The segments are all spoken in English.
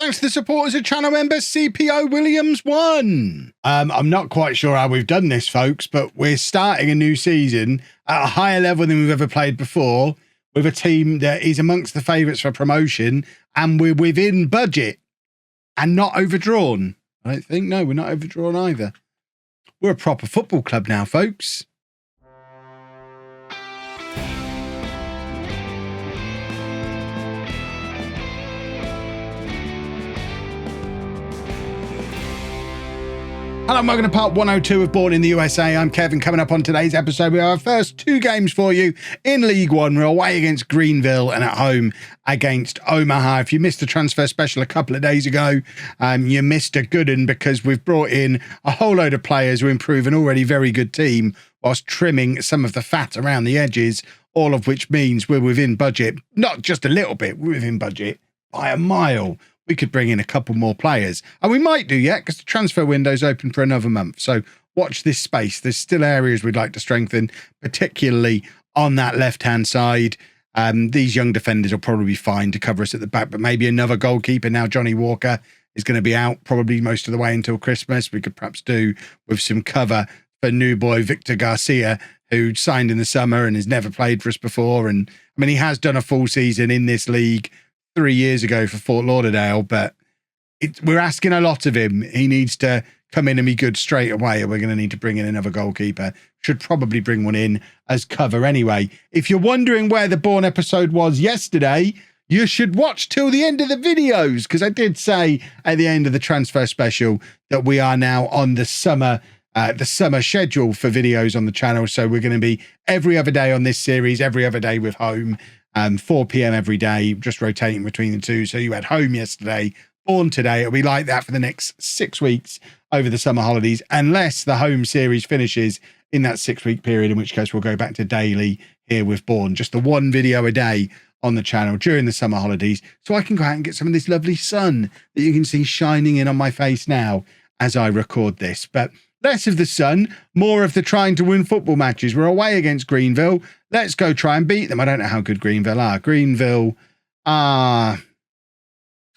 Thanks to the supporters of channel member CPO Williams 1. I'm not quite sure how we've done this, folks, but we're starting a new season at a higher level than we've ever played before, with a team that is amongst the favourites for promotion, and we're within budget and not overdrawn. I don't think. No, we're not overdrawn either. We're a proper football club now, folks. Hello and welcome to part 102 of Bourne in the USA. I'm Kevin. Coming up on today's episode, we have our first two games for you in League One. We're away against Greenville and at home against Omaha. If you missed the transfer special a couple of days ago, you missed a good one because we've brought in a whole load of players who improve an already very good team whilst trimming some of the fat around the edges, all of which means we're within budget. Not just a little bit, we're within budget by a mile. We could bring in a couple more players. And we might do yet, because the transfer window's open for another month. So watch this space. There's still areas we'd like to strengthen, particularly on that left-hand side. These young defenders will probably be fine to cover us at the back, but maybe another goalkeeper. Now Johnny Walker is going to be out probably most of the way until Christmas. We could perhaps do with some cover for new boy Victor Garcia, who signed in the summer and has never played for us before. And I mean, he has done a full season in this league 3 years ago for Fort Lauderdale, but we're asking a lot of him. He needs to come in and be good straight away, or we're going to need to bring in another goalkeeper. Should probably bring one in as cover anyway. If you're wondering where the Bourne episode was yesterday, you should watch till the end of the videos, because I did say at the end of the transfer special that we are now on the summer schedule for videos on the channel. So we're going to be every other day on this series, every other day with home. 4 p.m. every day, just rotating between the two. So you had home yesterday, Bourne today. It'll be like that for the next 6 weeks over the summer holidays, unless the home series finishes in that 6-week period, in which case we'll go back to daily here with Bourne. Just the one video a day on the channel during the summer holidays, so I can go out and get some of this lovely sun that you can see shining in on my face now as I record this. But less of the sun, more of the trying to win football matches. We're away against Greenville. Let's go try and beat them. I don't know how good Greenville are. Greenville are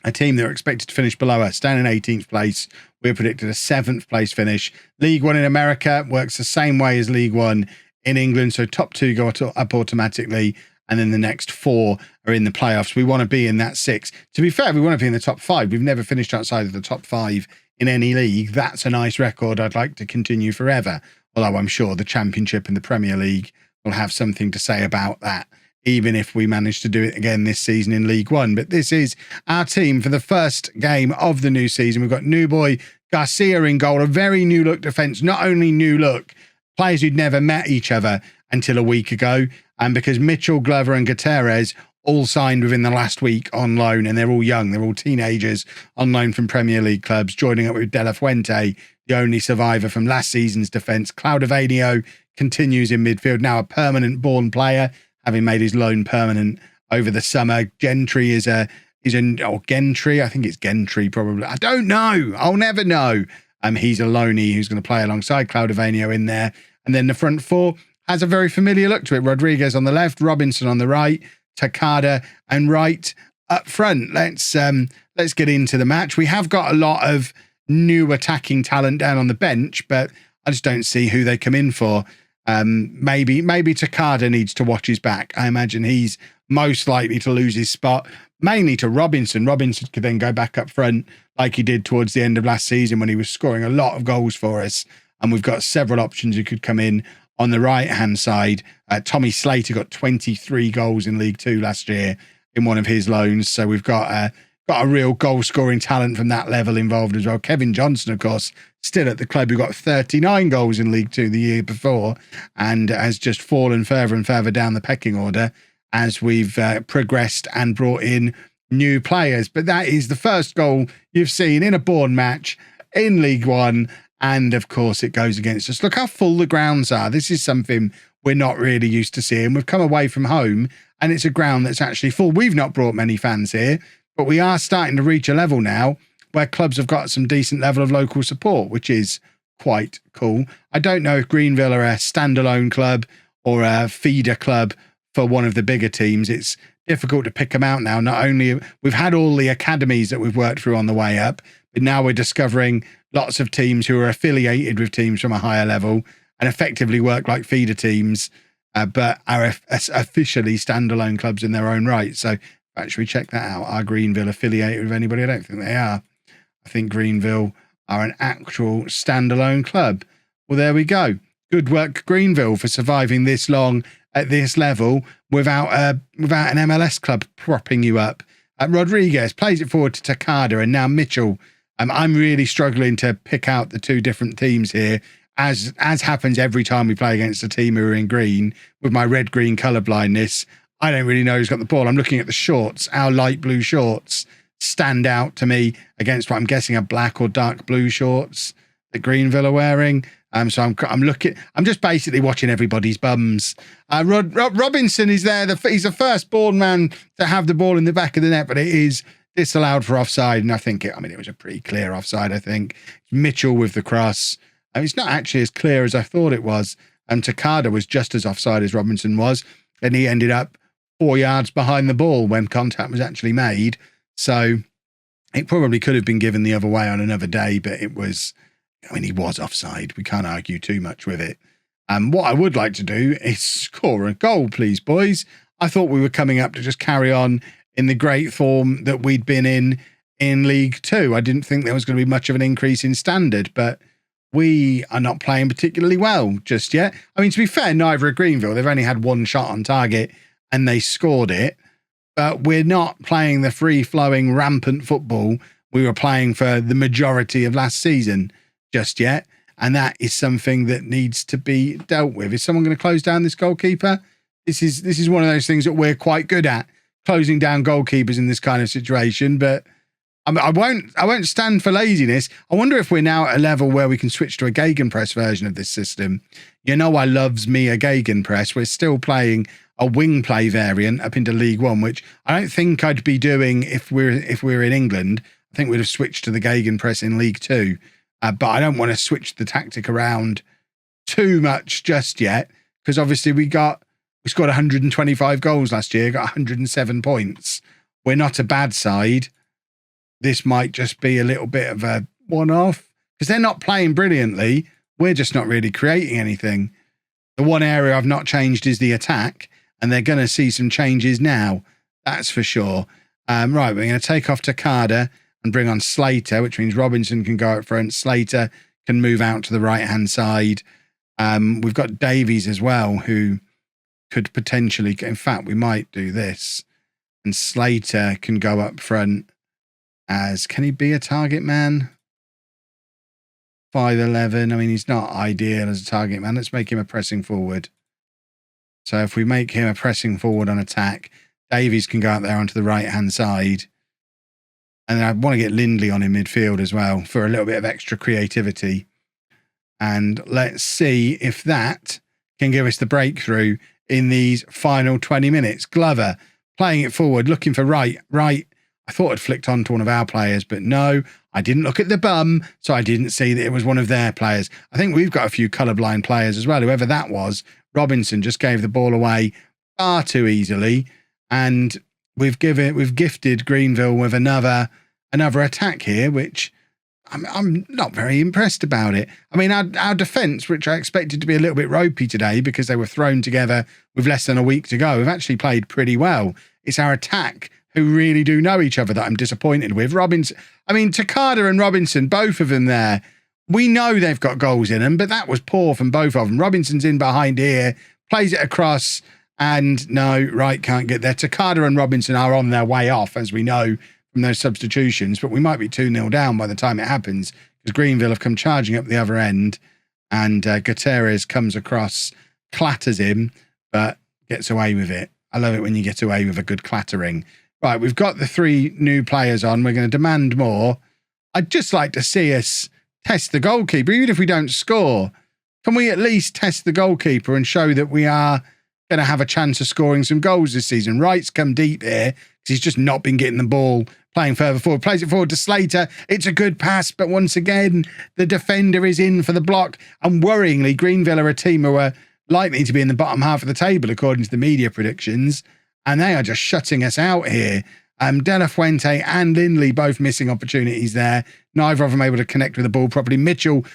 a team that are expected to finish below us, down in 18th place. We're predicted a 7th place finish. League One in America works the same way as League One in England. So top 2 go up automatically, and then the next 4 are in the playoffs. We want to be in that 6. To be fair, we want to be in the top 5. We've never finished outside of the top 5 in any league. That's a nice record I'd like to continue forever. Although I'm sure the Championship and the Premier League will have something to say about that, even if we manage to do it again this season in League One. But this is our team for the first game of the new season. We've got new boy Garcia in goal, a very new look defence. Not only new look, players who'd never met each other until a week ago, and because Mitchell, Glover and Gutierrez all signed within the last week on loan, and they're all young, they're all teenagers on loan from Premier League clubs, joining up with De La Fuente, the only survivor from last season's defence. Claudivanio continues in midfield, now a permanent Bourne player, having made his loan permanent over the summer. Gentry Gentry, I think it's Gentry probably. I don't know. I'll never know. He's a loanee who's going to play alongside Claudivanio in there. And then the front 4 has a very familiar look to it. Rodriguez on the left, Robinson on the right, Takada and Wright up front. Let's get into the match. We have got a lot of new attacking talent down on the bench, but I just don't see who they come in for. Maybe Takada needs to watch his back. I imagine he's most likely to lose his spot, mainly to Robinson. Robinson could then go back up front like he did towards the end of last season when he was scoring a lot of goals for us. And we've got several options who could come in on the right-hand side. Tommy Slater got 23 goals in League Two last year in one of his loans. So we've got a real goal-scoring talent from that level involved as well. Kevin Johnson, of course, still at the club, who got 39 goals in League Two the year before and has just fallen further and further down the pecking order as we've progressed and brought in new players. But that is the first goal you've seen in a Bourne match in League One. And of course, it goes against us. Look how full the grounds are. This is something we're not really used to seeing. We've come away from home and it's a ground that's actually full. We've not brought many fans here, but we are starting to reach a level now where clubs have got some decent level of local support, which is quite cool. I don't know if Greenville are a standalone club or a feeder club for one of the bigger teams. It's difficult to pick them out now. Not only we've had all the academies that we've worked through on the way up, but now we're discovering lots of teams who are affiliated with teams from a higher level and effectively work like feeder teams, but are officially standalone clubs in their own right. So actually check that out. Are Greenville affiliated with anybody? I don't think they are. I think Greenville are an actual standalone club. Well, there we go. Good work, Greenville, for surviving this long at this level without an MLS club propping you up. Rodriguez plays it forward to Takada and now Mitchell. I'm really struggling to pick out the two different teams here, as happens every time we play against a team who are in green. With my red-green colour blindness, I don't really know who's got the ball. I'm looking at the shorts. Our light blue shorts stand out to me against what I'm guessing are black or dark blue shorts that Greenville are wearing. So I'm looking. I'm just basically watching everybody's bums. Robinson is there. He's the first Bourne man to have the ball in the back of the net, but it is disallowed for offside. And I think it was a pretty clear offside. I think Mitchell with the cross. It's not actually as clear as I thought it was. And Takada was just as offside as Robinson was, and he ended up 4 yards behind the ball when contact was actually made. So it probably could have been given the other way on another day, but it was. He was offside. We can't argue too much with it. What I would like to do is score a goal, please, boys. I thought we were coming up to just carry on in the great form that we'd been in League Two. I didn't think there was going to be much of an increase in standard, but we are not playing particularly well just yet. To be fair, neither are Greenville. They've only had one shot on target and they scored it. But we're not playing the free-flowing, rampant football we were playing for the majority of last season just yet, and that is something that needs to be dealt with. Is someone going to close down this goalkeeper? This is one of those things that we're quite good at, closing down goalkeepers in this kind of situation. But I won't stand for laziness. I wonder if we're now at a level where we can switch to a gegenpress version of this system. I loves me a gegenpress. We're still playing a wing play variant up into League One, which I don't think I'd be doing if we're in England. I think we'd have switched to the gegenpress in League Two. But I don't want to switch the tactic around too much just yet, because obviously we scored 125 goals last year, got 107 points. We're not a bad side. This might just be a little bit of a one-off, because they're not playing brilliantly. We're just not really creating anything. The one area I've not changed is the attack, and they're going to see some changes now. That's for sure. Right, we're going to take off Takada and bring on Slater, which means Robinson can go up front. Slater can move out to the right-hand side. We've got Davies as well, who could potentially... In fact, we might do this. And Slater can go up front as... Can he be a target man? 5'11". He's not ideal as a target man. Let's make him a pressing forward. So if we make him a pressing forward on attack, Davies can go out there onto the right-hand side. And I want to get Lindley on in midfield as well for a little bit of extra creativity. And let's see if that can give us the breakthrough in these final 20 minutes. Glover playing it forward, looking for right. I thought I'd flicked on to one of our players, but no, I didn't look at the bum, so I didn't see that it was one of their players. I think we've got a few colourblind players as well. Whoever that was, Robinson just gave the ball away far too easily. And we've gifted Greenville with another attack here, which I'm not very impressed about it. Our defence, which I expected to be a little bit ropey today because they were thrown together with less than a week to go, have actually played pretty well. It's our attack who really do know each other that I'm disappointed with. Takada and Robinson, both of them there, we know they've got goals in them, but that was poor from both of them. Robinson's in behind here, plays it across, and no, Wright can't get there. Takada and Robinson are on their way off, as we know from those substitutions, but we might be 2-0 down by the time it happens, because Greenville have come charging up the other end, and Gutierrez comes across, clatters him, but gets away with it. I love it when you get away with a good clattering. Right, we've got the 3 new players on. We're going to demand more. I'd just like to see us test the goalkeeper, even if we don't score. Can we at least test the goalkeeper and show that we are going to have a chance of scoring some goals this season? Wright's come deep here because he's just not been getting the ball, playing further forward. Plays it forward to Slater. It's a good pass, but once again, the defender is in for the block. And worryingly, Greenville are a team who are likely to be in the bottom half of the table, according to the media predictions. and they are just shutting us out here. De La Fuente and Lindley both missing opportunities there. Neither of them able to connect with the ball properly. Mitchell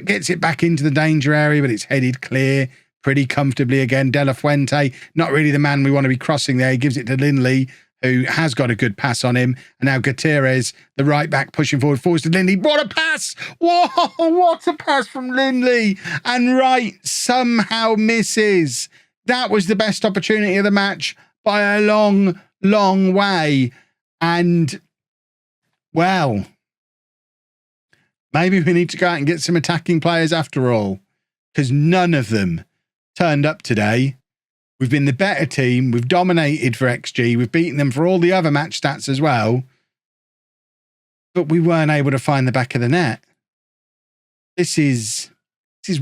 gets it back into the danger area, but it's headed clear pretty comfortably again. De La Fuente, not really the man we want to be crossing there. He gives it to Lindley, who has got a good pass on him. And now Gutierrez, the right back, pushing forward, forwards to Lindley. What a pass! Whoa, what a pass from Lindley. And Wright somehow misses. That was the best opportunity of the match by a long, long way. And, well, maybe we need to go out and get some attacking players after all, because none of them turned up today. We've been the better team. We've dominated for XG. We've beaten them for all the other match stats as well. But we weren't able to find the back of the net. This is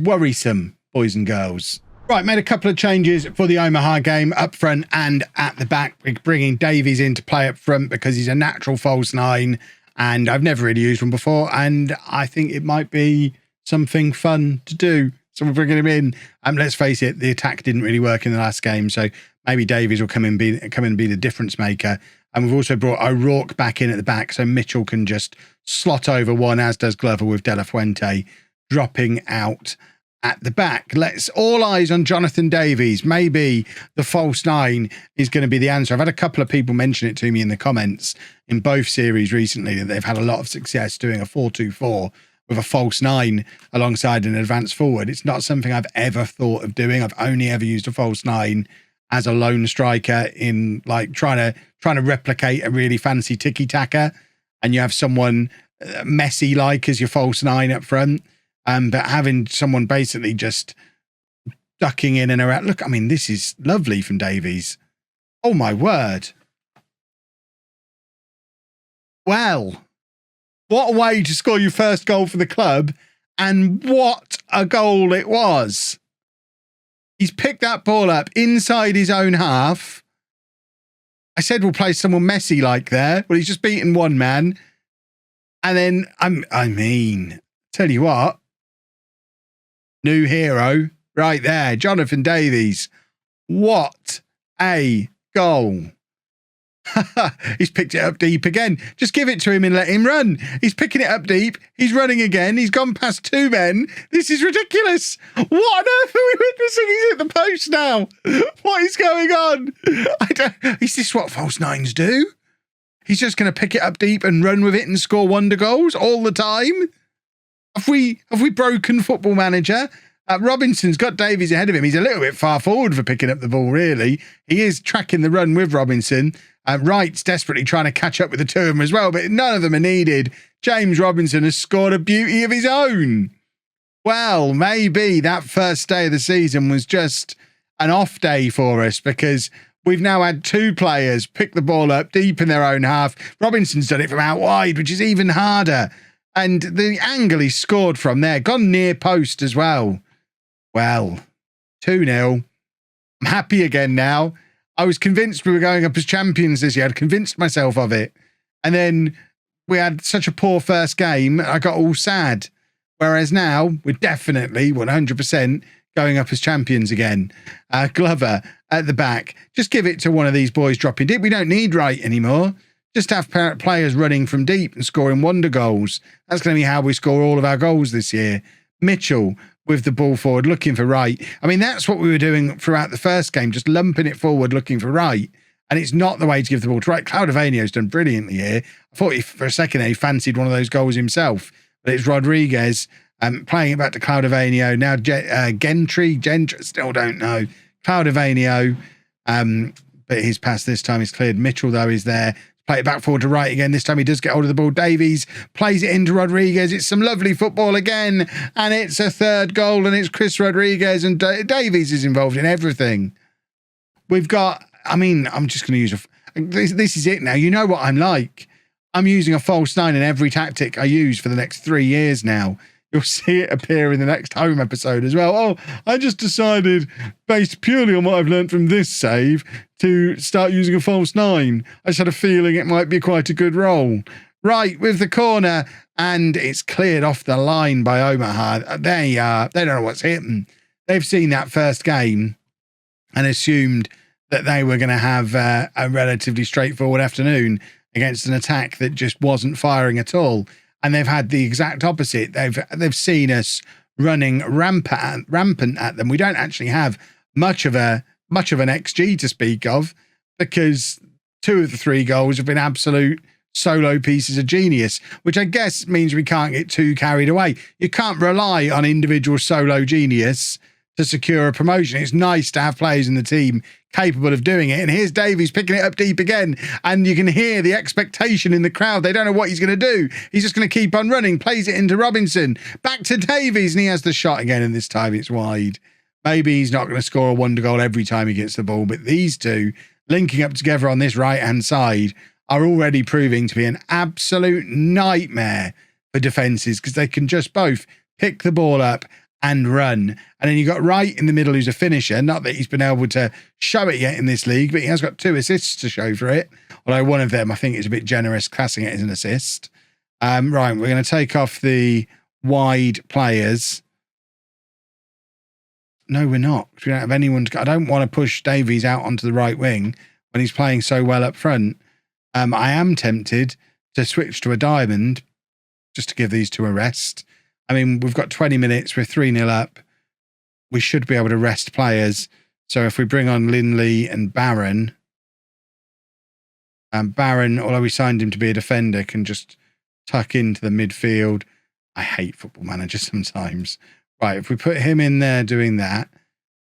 worrisome, boys and girls. Right, made a couple of changes for the Omaha game up front and at the back. We're bringing Davies in to play up front because he's a natural false nine, and I've never really used one before, and I think it might be something fun to do. So we're bringing him in. Let's face it, the attack didn't really work in the last game, so maybe Davies will come in and be the difference maker. And we've also brought O'Rourke back in at the back, so Mitchell can just slot over one, as does Glover, with De La Fuente dropping out at the back. Let's all eyes on Jonathan Davies. Maybe the false nine is going to be the answer. I've had a couple of people mention it to me in the comments in both series recently that they've had a lot of success doing a 4-2-4 with a false nine alongside an advanced forward. It's not something I've ever thought of doing. I've only ever used a false nine as a lone striker in like trying to replicate a really fancy tiki-taka, and you have someone messy like as your false nine up front. But having someone basically just ducking in and around. Look, I mean, this is lovely from Davies. Oh my word. Well, what a way to score your first goal for the club, and what a goal it was. He's picked that ball up inside his own half. I said we'll play someone messy like there. Well, he's just beaten one man. And then, I mean, tell you what, new hero right there, Jonathan Davies. What a goal. He's picked it up deep again. Just give it to him and let him run. He's picking it up deep. He's running again. He's gone past two men. This is ridiculous. What on earth are we witnessing? He's hit the post now. What is going on? Is this what false nines do? He's just going to pick it up deep and run with it and score wonder goals all the time? Have we broken Football Manager? Robinson's got Davies ahead of him. He's a little bit far forward for picking up the ball, really. He is tracking the run with Robinson. Wright's desperately trying to catch up with the two of them as well, but none of them are needed. James Robinson has scored a beauty of his own. Well, maybe that first day of the season was just an off day for us, because we've now had two players pick the ball up deep in their own half. Robinson's done it from out wide, which is even harder. And the angle he scored from there, gone near post as well. Well, 2-0. I'm happy again now. I was convinced we were going up as champions this year. I'd convinced myself of it. And then we had such a poor first game, I got all sad. Whereas now, we're definitely 100% going up as champions again. Glover at the back. Just give it to one of these boys dropping deep. We don't need Wright anymore. Just have players running from deep and scoring wonder goals. That's going to be how we score all of our goals this year. Mitchell with the ball forward, looking for Wright. I mean, that's what we were doing throughout the first game, just lumping it forward, looking for Wright. And it's not the way to give the ball to Wright. Claudivanio's done brilliantly here. I thought for a second there, he fancied one of those goals himself. But it's Rodriguez playing it back to Claudivanio. Now Gentry, still don't know. Claudivanio, but his pass this time is cleared. Mitchell, though, is there. Play it back forward to Wright again. This time he does get hold of the ball. Davies plays it into Rodriguez. It's some lovely football again. And it's a third goal, and it's Chris Rodriguez, and Davies is involved in everything. We've got, I mean, I'm just going to use this is it now. You know what I'm like. I'm using a false nine in every tactic I use for the next 3 years now. You'll see it appear in the next home episode as well. Oh, I just decided, based purely on what I've learned from this save, to start using a false nine. I just had a feeling it might be quite a good roll. Right, with the corner, and it's cleared off the line by Omaha. They don't know what's hit them. They've seen that first game and assumed that they were going to have a relatively straightforward afternoon against an attack that just wasn't firing at all. And they've had the exact opposite. They've seen us running rampant at them. We don't actually have much of an XG to speak of, because 2 of the 3 goals have been absolute solo pieces of genius, which I guess means we can't get too carried away. You can't rely on individual solo genius to secure a promotion. It's nice to have players in the team capable of doing it. And here's Davies picking it up deep again, and you can hear the expectation in the crowd. They don't know what he's going to do. He's just going to keep on running, plays it into Robinson, back to Davies, and he has the shot again, and this time it's wide. Maybe he's not going to score a wonder goal every time he gets the ball, but these two linking up together on this right-hand side are already proving to be an absolute nightmare for defences, because they can just both pick the ball up and run. And then you got Wright in the middle, who's a finisher. Not that he's been able to show it yet in this league, but he has got 2 assists to show for it. Although one of them, I think, is a bit generous, classing it as an assist. Right, we're going to take off the wide players. No, we're not. We don't have anyone I don't want to push Davies out onto the right wing when he's playing so well up front. I am tempted to switch to a diamond just to give these two a rest. I mean, we've got 20 minutes. We're 3-0 up. We should be able to rest players. So if we bring on Lindley and Barron, Barron, although we signed him to be a defender, can just tuck into the midfield. I hate Football Manager sometimes. Right, if we put him in there doing that,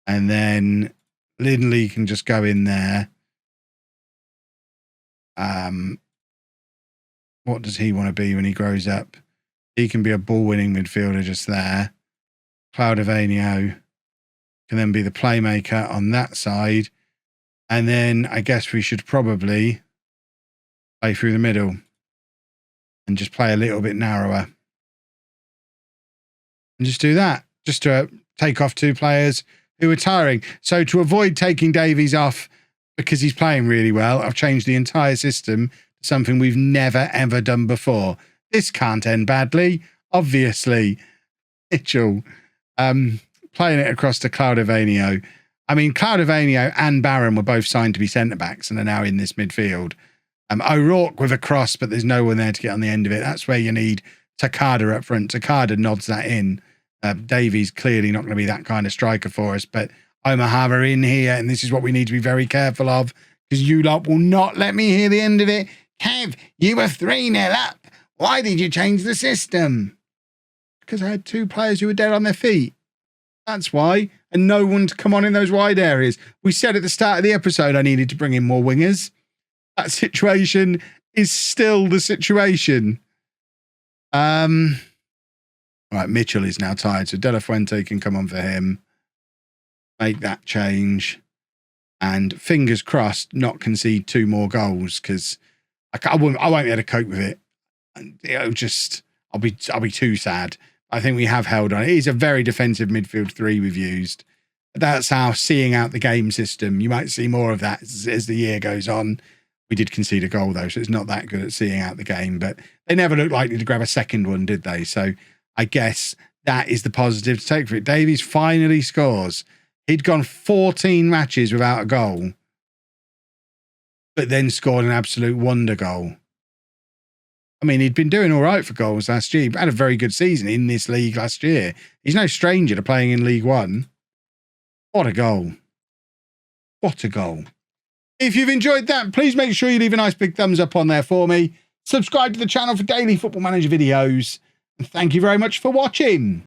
and then Lindley can just go in there. What does he want to be when he grows up? He can be a ball-winning midfielder just there. Claudivanio can then be the playmaker on that side. And then I guess we should probably play through the middle and just play a little bit narrower. And just do that, just to take off 2 players who are tiring. So to avoid taking Davies off because he's playing really well, I've changed the entire system to something we've never, ever done before. This can't end badly, obviously. Mitchell, playing it across to Claudivanio. I mean, Claudivanio and Barron were both signed to be centre-backs and are now in this midfield. O'Rourke with a cross, but there's no one there to get on the end of it. That's where you need Takada up front. Takada nods that in. Davies clearly not going to be that kind of striker for us, but Omaha are in here, and this is what we need to be very careful of, because you lot will not let me hear the end of it. Kev, you were 3-0 up. Why did you change the system? Because I had 2 players who were dead on their feet. That's why. And no one to come on in those wide areas. We said at the start of the episode I needed to bring in more wingers. That situation is still the situation. Right, Mitchell is now tired, so De La Fuente can come on for him. Make that change. And fingers crossed, not concede 2 more goals, because I won't be able to cope with it. It'll just, I'll be too sad. I think we have held on. It is a very defensive midfield 3 we've used. That's our seeing out the game system. You might see more of that as the year goes on. We did concede a goal, though, so it's not that good at seeing out the game. But they never looked likely to grab a second one, did they? So I guess that is the positive to take for it. Davies finally scores. He'd gone 14 matches without a goal, but then scored an absolute wonder goal. I mean, he'd been doing all right for goals last year. He had a very good season in this league last year. He's no stranger to playing in League One. What a goal. What a goal. If you've enjoyed that, please make sure you leave a nice big thumbs up on there for me. Subscribe to the channel for daily Football Manager videos. And thank you very much for watching.